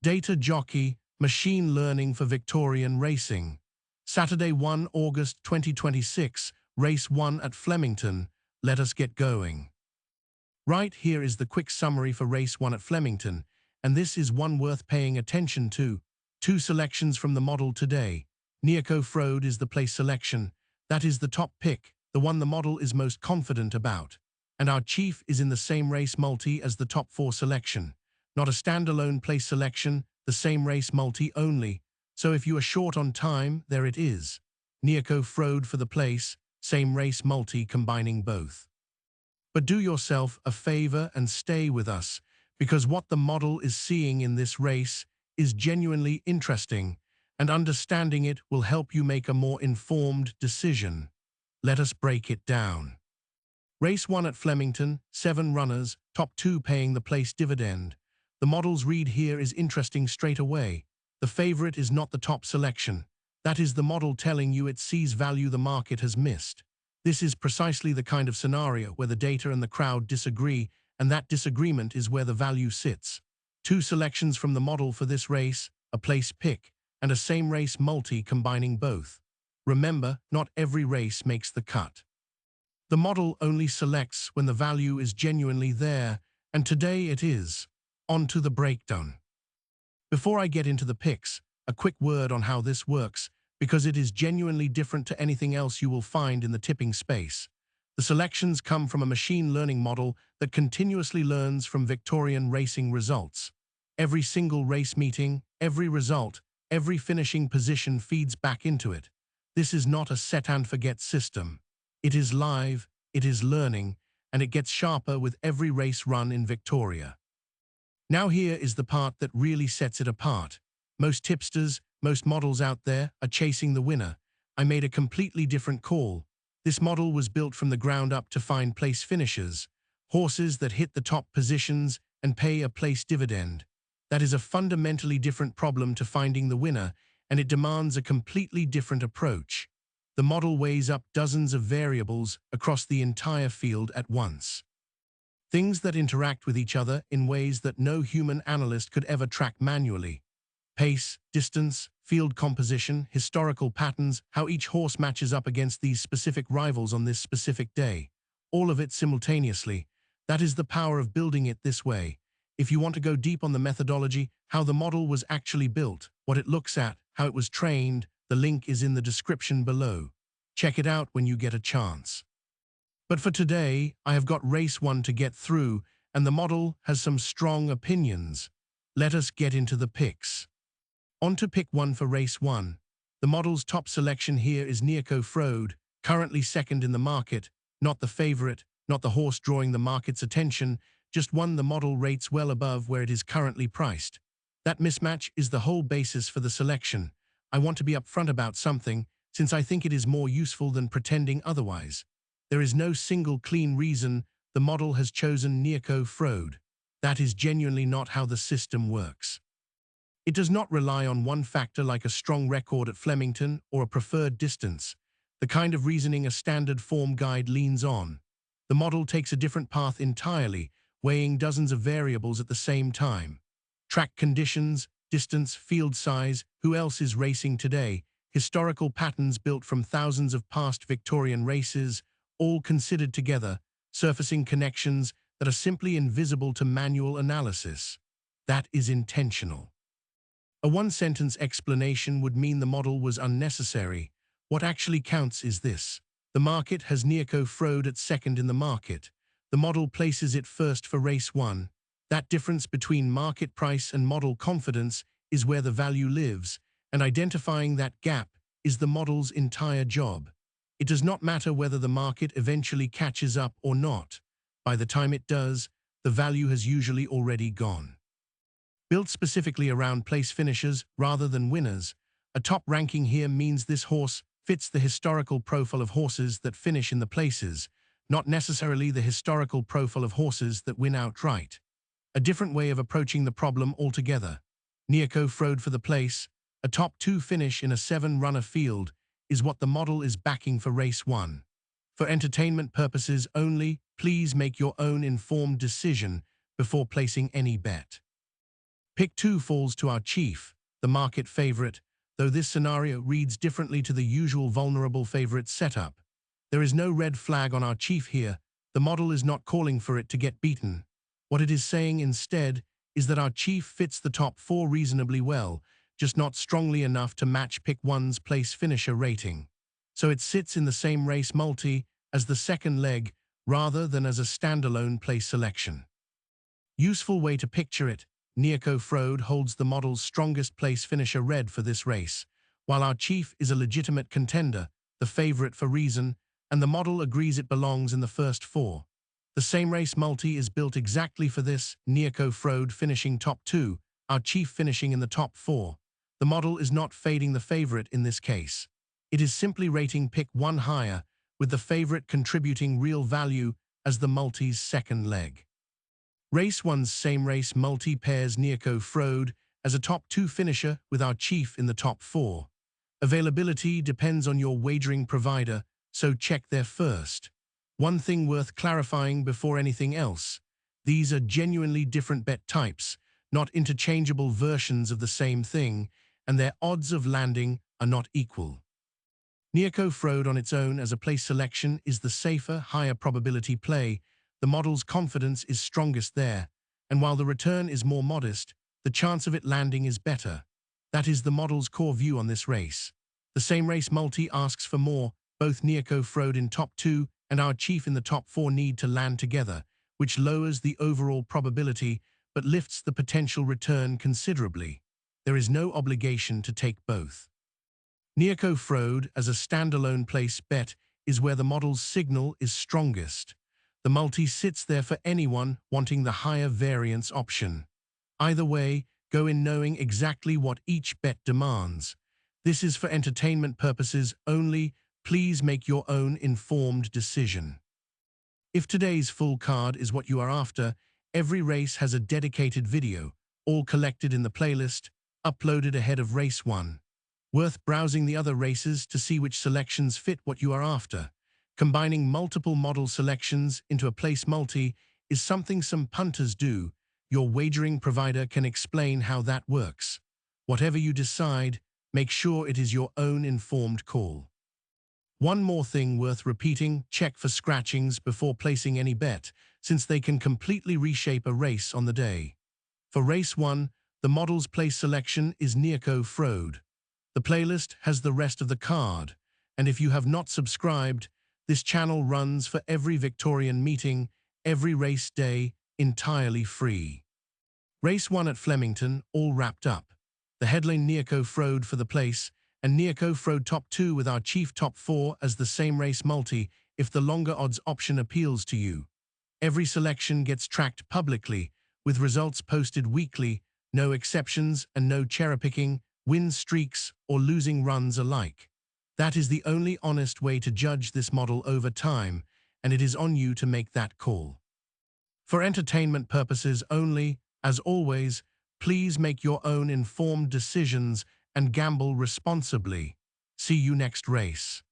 Data Jockey, Machine Learning for Victorian Racing. Saturday 1 August 2026, Race 1 at Flemington. Let us get going. Right here is the quick summary for Race 1 at Flemington, and this is one worth paying attention to. Two selections from the model today. Nearco Frode is the place selection. That is the top pick, the one the model is most confident about. And our chief is in the same race multi as the top 4 selection. Not a standalone place selection, the same race multi only. So if you are short on time, there it is. Nearco Frode for the place, same race multi combining both. But do yourself a favor and stay with us, because what the model is seeing in this race is genuinely interesting, and understanding it will help you make a more informed decision. Let us break it down. Race 1 at Flemington, 7 runners, top 2 paying the place dividend. The model's read here is interesting straight away. The favorite is not the top selection. That is the model telling you it sees value the market has missed. This is precisely the kind of scenario where the data and the crowd disagree, and that disagreement is where the value sits. 2 selections from the model for this race, a place pick, and a same race multi combining both. Remember, not every race makes the cut. The model only selects when the value is genuinely there, and today it is. On to the breakdown. Before I get into the picks, a quick word on how this works, because it is genuinely different to anything else you will find in the tipping space. The selections come from a machine learning model that continuously learns from Victorian racing results. Every single race meeting, every result, every finishing position feeds back into it. This is not a set-and-forget system. It is live, it is learning, and it gets sharper with every race run in Victoria. Now here is the part that really sets it apart. Most tipsters, most models out there are chasing the winner. I made a completely different call. This model was built from the ground up to find place finishers, horses that hit the top positions and pay a place dividend. That is a fundamentally different problem to finding the winner, and it demands a completely different approach. The model weighs up dozens of variables across the entire field at once. Things that interact with each other in ways that no human analyst could ever track manually. Pace, distance, field composition, historical patterns, how each horse matches up against these specific rivals on this specific day. All of it simultaneously. That is the power of building it this way. If you want to go deep on the methodology, how the model was actually built, what it looks at, how it was trained, the link is in the description below. Check it out when you get a chance. But for today, I have got race 1 to get through, and the model has some strong opinions. Let us get into the picks. On to pick 1 for race 1. The model's top selection here is Nearco Frode, currently second in the market, not the favorite, not the horse drawing the market's attention, just one the model rates well above where it is currently priced. That mismatch is the whole basis for the selection. I want to be upfront about something, since I think it is more useful than pretending otherwise. There is no single clean reason the model has chosen Nearco Frode. That is genuinely not how the system works. It does not rely on one factor like a strong record at Flemington or a preferred distance, the kind of reasoning a standard form guide leans on. The model takes a different path entirely, weighing dozens of variables at the same time. Track conditions, distance, field size, who else is racing today, historical patterns built from thousands of past Victorian races, all considered together, surfacing connections that are simply invisible to manual analysis. That is intentional. A one-sentence explanation would mean the model was unnecessary. What actually counts is this. The market has Nearco Frode at second in the market. The model places it first for race 1. That difference between market price and model confidence is where the value lives, and identifying that gap is the model's entire job. It does not matter whether the market eventually catches up or not. By the time it does, the value has usually already gone. Built specifically around place finishers rather than winners, a top ranking here means this horse fits the historical profile of horses that finish in the places, not necessarily the historical profile of horses that win outright. A different way of approaching the problem altogether. Nearco Frode for the place, a top 2 finish in a 7-runner field, is what the model is backing for race 1. For entertainment purposes only, please make your own informed decision before placing any bet. Pick 2 falls to our chief, the market favorite, though this scenario reads differently to the usual vulnerable favorite setup. There is no red flag on our chief here. The model is not calling for it to get beaten. What it is saying instead is that our chief fits the top 4 reasonably well, just not strongly enough to match pick 1's place finisher rating. So it sits in the same race multi as the second leg rather than as a standalone place selection. Useful way to picture it: Nearco Frode holds the model's strongest place finisher red for this race, while our chief is a legitimate contender, the favorite for reason, and the model agrees it belongs in the first 4. The same race multi is built exactly for this, Nearco Frode finishing top 2, our chief finishing in the top 4. The model is not fading the favorite in this case. It is simply rating pick 1 higher, with the favorite contributing real value as the multi's second leg. Race 1's same race multi pairs Nearco Frode as a top 2 finisher with our chief in the top 4. Availability depends on your wagering provider, so check there first. One thing worth clarifying before anything else: these are genuinely different bet types, not interchangeable versions of the same thing, and their odds of landing are not equal. Nearco Frode on its own as a place selection is the safer, higher probability play. The model's confidence is strongest there, and while the return is more modest, the chance of it landing is better. That is the model's core view on this race. The same race multi asks for more. Both Nearco Frode in top 2 and our chief in the top 4 need to land together, which lowers the overall probability but lifts the potential return considerably. There is no obligation to take both. Nearco Frode as a standalone place bet is where the model's signal is strongest. The multi sits there for anyone wanting the higher variance option. Either way, go in knowing exactly what each bet demands. This is for entertainment purposes only. Please make your own informed decision. If today's full card is what you are after, every race has a dedicated video, all collected in the playlist, uploaded ahead of race 1. Worth browsing the other races to see which selections fit what you are after. Combining multiple model selections into a place multi is something some punters do. Your wagering provider can explain how that works. Whatever you decide, make sure it is your own informed call. One more thing worth repeating: check for scratchings before placing any bet, since they can completely reshape a race on the day. For race 1, the model's place selection is Nearco Frode. The playlist has the rest of the card, and if you have not subscribed, this channel runs for every Victorian meeting, every race day, entirely free. Race 1 at Flemington, all wrapped up. The headline Nearco Frode for the place, and Nearco Frode top 2 with our chief top 4 as the same race multi if the longer odds option appeals to you. Every selection gets tracked publicly, with results posted weekly, no exceptions and no cherry-picking, win streaks or losing runs alike. That is the only honest way to judge this model over time, and it is on you to make that call. For entertainment purposes only, as always, please make your own informed decisions and gamble responsibly. See you next race.